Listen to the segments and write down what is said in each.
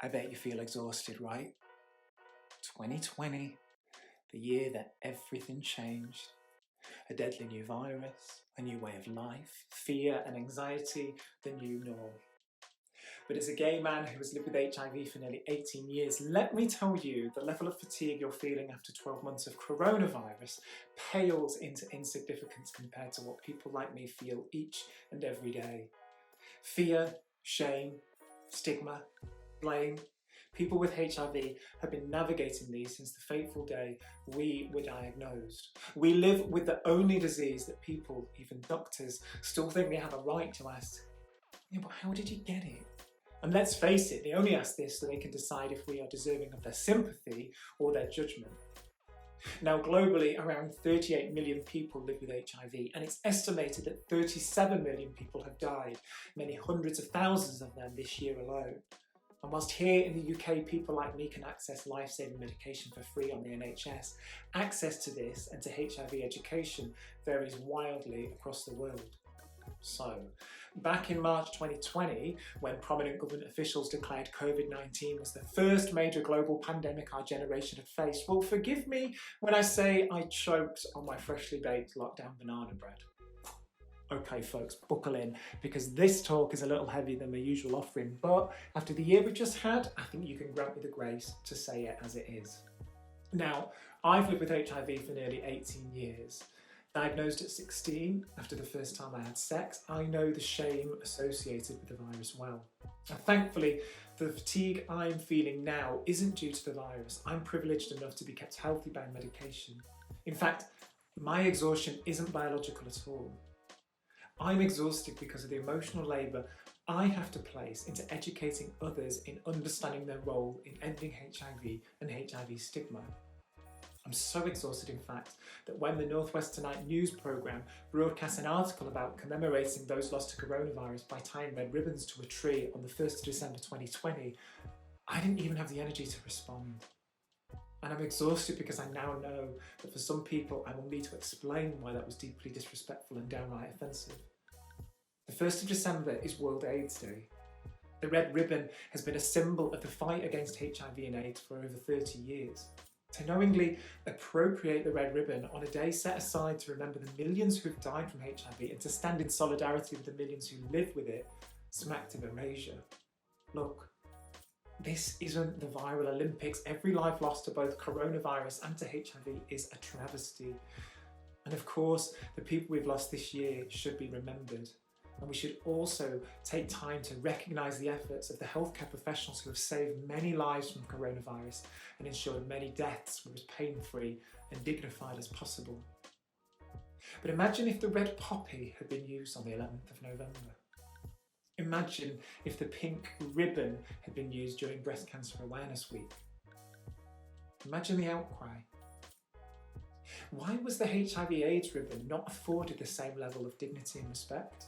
I bet you feel exhausted, right? 2020, the year that everything changed. A deadly new virus, a new way of life, fear and anxiety, the new norm. But as a gay man who has lived with HIV for nearly 18 years, let me tell you, the level of fatigue you're feeling after 12 months of coronavirus pales into insignificance compared to what people like me feel each and every day. Fear, shame, stigma, blame. People with HIV have been navigating these since the fateful day we were diagnosed. We live with the only disease that people, even doctors, still think they have a right to ask, yeah, but how did you get it? And let's face it, they only ask this so they can decide if we are deserving of their sympathy or their judgment. Now, globally, around 38 million people live with HIV, and it's estimated that 37 million people have died, many hundreds of thousands of them this year alone. And whilst here in the UK, people like me can access life-saving medication for free on the NHS, access to this and to HIV education varies wildly across the world. So, back in March 2020, when prominent government officials declared COVID-19 was the first major global pandemic our generation had faced, well, forgive me when I say I choked on my freshly baked lockdown banana bread. Okay folks, buckle in, because this talk is a little heavier than my usual offering, but after the year we've just had, I think you can grant me the grace to say it as it is. Now, I've lived with HIV for nearly 18 years. Diagnosed at 16, after the first time I had sex, I know the shame associated with the virus well. And thankfully, the fatigue I'm feeling now isn't due to the virus. I'm privileged enough to be kept healthy by medication. In fact, my exhaustion isn't biological at all. I'm exhausted because of the emotional labour I have to place into educating others in understanding their role in ending HIV and HIV stigma. I'm so exhausted, in fact, that when the North West Tonight news programme broadcast an article about commemorating those lost to coronavirus by tying red ribbons to a tree on the 1st of December 2020, I didn't even have the energy to respond. And I'm exhausted because I now know that for some people I will need to explain why that was deeply disrespectful and downright offensive. The 1st of December is World AIDS Day. The red ribbon has been a symbol of the fight against HIV and AIDS for over 30 years. To knowingly appropriate the red ribbon on a day set aside to remember the millions who have died from HIV and to stand in solidarity with the millions who live with it smacked of erasure. Look, this isn't the viral Olympics. Every life lost to both coronavirus and to HIV is a travesty. And of course, the people we've lost this year should be remembered. And we should also take time to recognise the efforts of the healthcare professionals who have saved many lives from coronavirus and ensured many deaths were as pain-free and dignified as possible. But imagine if the red poppy had been used on the 11th of November. Imagine if the pink ribbon had been used during Breast Cancer Awareness Week. Imagine the outcry. Why was the HIV/AIDS ribbon not afforded the same level of dignity and respect?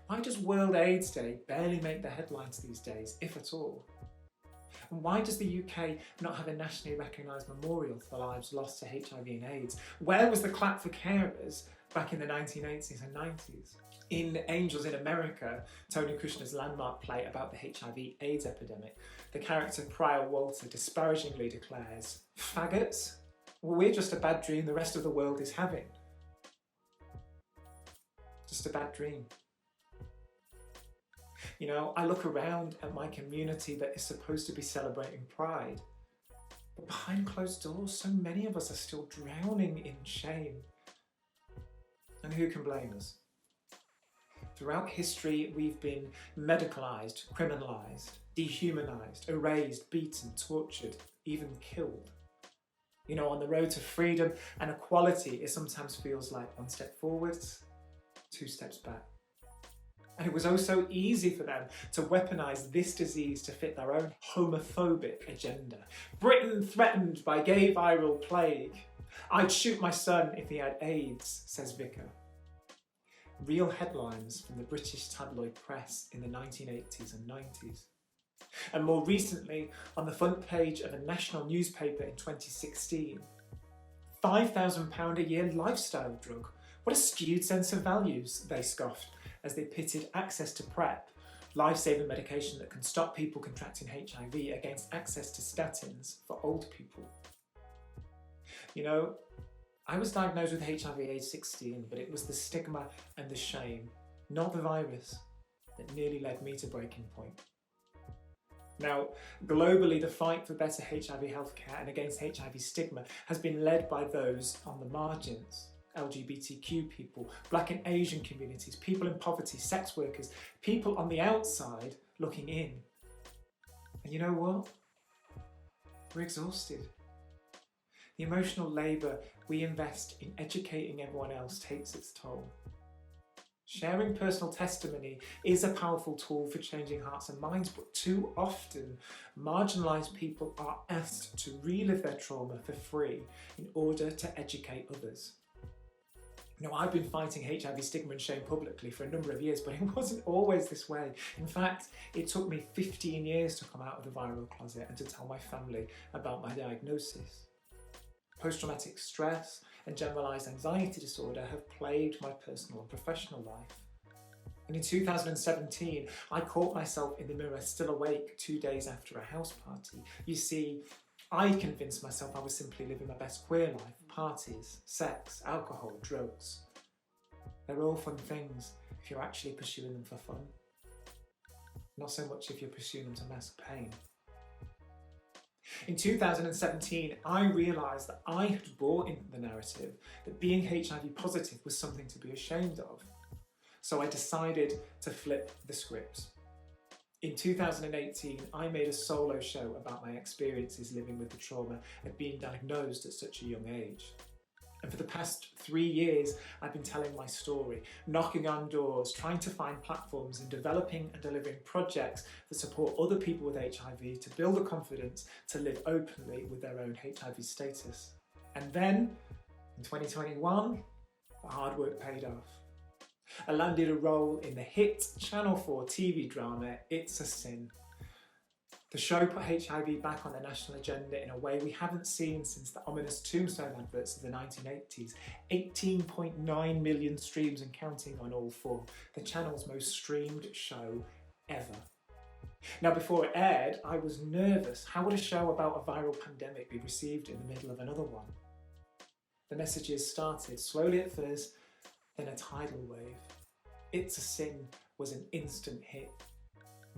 Why does World AIDS Day barely make the headlines these days, if at all? And why does the UK not have a nationally recognised memorial for the lives lost to HIV and AIDS? Where was the clap for carers back in the 1980s and 90s? In Angels in America, Tony Kushner's landmark play about the HIV/AIDS epidemic, the character Prior Walter disparagingly declares, "Faggots? Well, we're just a bad dream the rest of the world is having." Just a bad dream. You know, I look around at my community that is supposed to be celebrating Pride, but behind closed doors, so many of us are still drowning in shame. And who can blame us? Throughout history, we've been medicalised, criminalised, dehumanised, erased, beaten, tortured, even killed. You know, on the road to freedom and equality, it sometimes feels like one step forwards, 2 steps back. And it was oh so easy for them to weaponise this disease to fit their own homophobic agenda. Britain threatened by gay viral plague. I'd shoot my son if he had AIDS, says Vicar. Real headlines from the British tabloid press in the 1980s and 90s. And more recently, on the front page of a national newspaper in 2016, £5,000 a year lifestyle drug. What a skewed sense of values, they scoffed as they pitted access to PrEP life-saving medication that can stop people contracting HIV against access to statins for old people. You know, I was diagnosed with HIV age 16, but it was the stigma and the shame, not the virus, that nearly led me to breaking point. Now, globally, the fight for better HIV healthcare and against HIV stigma has been led by those on the margins. LGBTQ people, Black and Asian communities, people in poverty, sex workers, people on the outside looking in. And you know what? We're exhausted. The emotional labour we invest in educating everyone else takes its toll. Sharing personal testimony is a powerful tool for changing hearts and minds, but too often marginalised people are asked to relive their trauma for free in order to educate others. You know, I've been fighting HIV stigma and shame publicly for a number of years, but it wasn't always this way. In fact, it took me 15 years to come out of the viral closet and to tell my family about my diagnosis. Post-traumatic stress and generalised anxiety disorder have plagued my personal and professional life. And in 2017, I caught myself in the mirror still awake 2 days after a house party. You see, I convinced myself I was simply living my best queer life. Parties, sex, alcohol, drugs. They're all fun things if you're actually pursuing them for fun. Not so much if you're pursuing them to mask pain. In 2017, I realised that I had bought into the narrative that being HIV positive was something to be ashamed of. So I decided to flip the script. In 2018, I made a solo show about my experiences living with the trauma of being diagnosed at such a young age. And for the past 3 years, I've been telling my story, knocking on doors, trying to find platforms and developing and delivering projects that support other people with HIV to build the confidence to live openly with their own HIV status. And then, in 2021, the hard work paid off. I landed a role in the hit Channel 4 TV drama, It's a Sin. The show put HIV back on the national agenda in a way we haven't seen since the ominous Tombstone adverts of the 1980s. 18.9 million streams and counting on all four. The channel's most streamed show ever. Now, before it aired, I was nervous. How would a show about a viral pandemic be received in the middle of another one? The messages started, slowly at first, then a tidal wave. It's a Sin was an instant hit.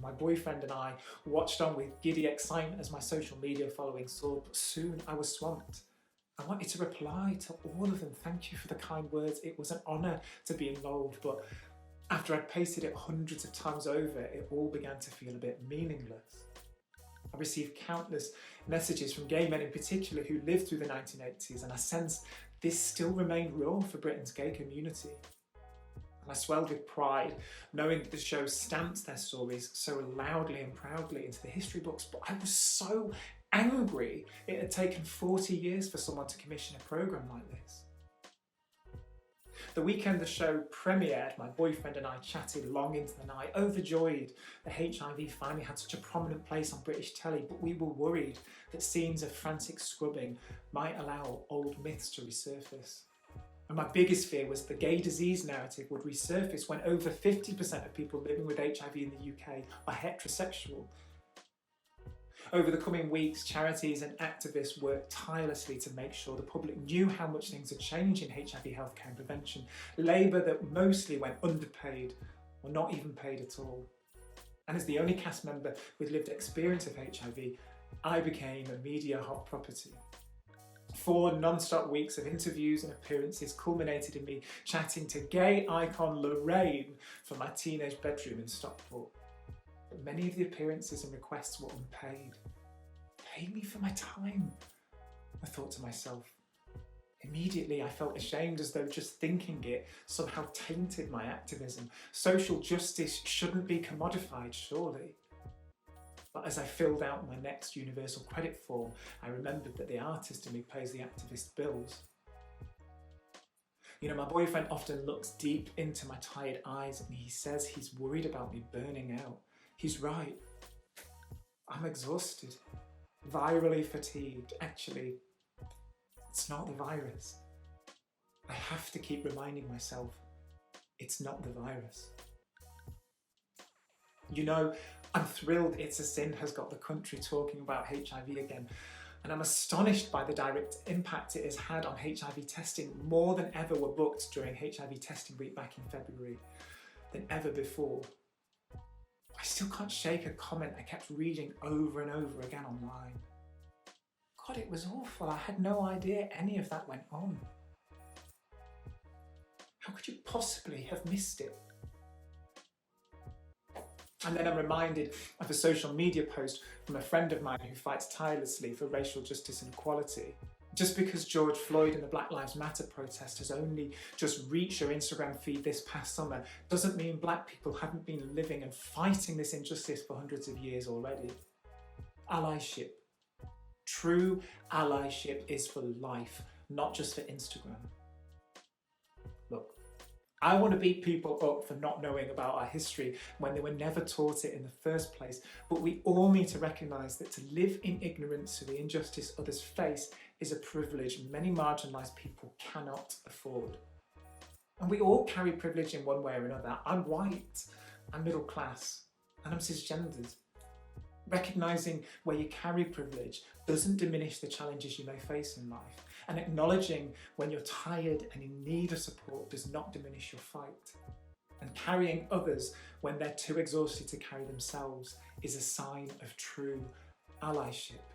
My boyfriend and I watched on with giddy excitement as my social media following soared, but soon I was swamped. I wanted to reply to all of them. Thank you for the kind words. It was an honour to be involved, but after I'd pasted it hundreds of times over, it all began to feel a bit meaningless. I received countless messages from gay men in particular who lived through the 1980s, and I sensed this still remained raw for Britain's gay community. And I swelled with pride, knowing that the show stamped their stories so loudly and proudly into the history books, but I was so angry it had taken 40 years for someone to commission a programme like this. The weekend the show premiered, my boyfriend and I chatted long into the night, overjoyed that HIV finally had such a prominent place on British telly, but we were worried that scenes of frantic scrubbing might allow old myths to resurface. And my biggest fear was the gay disease narrative would resurface when over 50% of people living with HIV in the UK are heterosexual. Over the coming weeks, charities and activists worked tirelessly to make sure the public knew how much things had changed in HIV healthcare and prevention, labour that mostly went underpaid or not even paid at all. And as the only cast member with lived experience of HIV, I became a media hot property. 4 non-stop weeks of interviews and appearances culminated in me chatting to gay icon Lorraine from my teenage bedroom in Stockport. But many of the appearances and requests were unpaid. Pay me for my time, I thought to myself. Immediately I felt ashamed, as though just thinking it somehow tainted my activism. Social justice shouldn't be commodified, surely. But as I filled out my next universal credit form, I remembered that the artist in me pays the activist bills. You know, my boyfriend often looks deep into my tired eyes and he says he's worried about me burning out. He's right. I'm exhausted, virally fatigued. Actually, it's not the virus. I have to keep reminding myself, it's not the virus. You know, I'm thrilled It's a Sin has got the country talking about HIV again, and I'm astonished by the direct impact it has had on HIV testing. More than ever were booked during HIV testing week back in February than ever before. I still can't shake a comment I kept reading over and over again online. God, it was awful. I had no idea any of that went on. How could you possibly have missed it? And then I'm reminded of a social media post from a friend of mine who fights tirelessly for racial justice and equality. Just because George Floyd and the Black Lives Matter protest has only just reached your Instagram feed this past summer doesn't mean black people haven't been living and fighting this injustice for hundreds of years already. Allyship. True allyship is for life, not just for Instagram. Look, I want to beat people up for not knowing about our history when they were never taught it in the first place, but we all need to recognise that to live in ignorance of the injustice others face is a privilege many marginalised people cannot afford. And we all carry privilege in one way or another. I'm white, I'm middle class, and I'm cisgendered. Recognising where you carry privilege doesn't diminish the challenges you may face in life, and acknowledging when you're tired and in need of support does not diminish your fight. And carrying others when they're too exhausted to carry themselves is a sign of true allyship.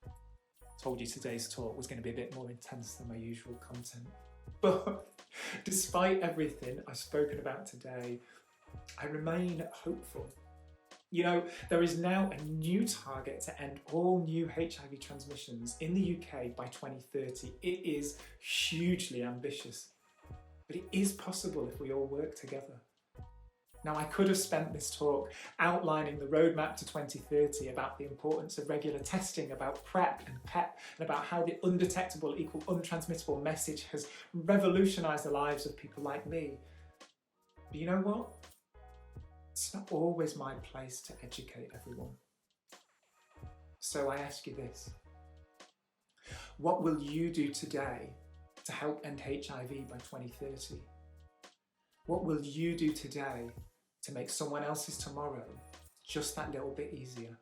I told you today's talk was going to be a bit more intense than my usual content. But despite everything I've spoken about today, I remain hopeful. You know, there is now a new target to end all new HIV transmissions in the UK by 2030. It is hugely ambitious, but it is possible if we all work together. Now, I could have spent this talk outlining the roadmap to 2030, about the importance of regular testing, about PrEP and PEP, and about how the undetectable equal untransmittable message has revolutionised the lives of people like me. But you know what? It's not always my place to educate everyone. So I ask you this. What will you do today to help end HIV by 2030? What will you do today to make someone else's tomorrow just that little bit easier?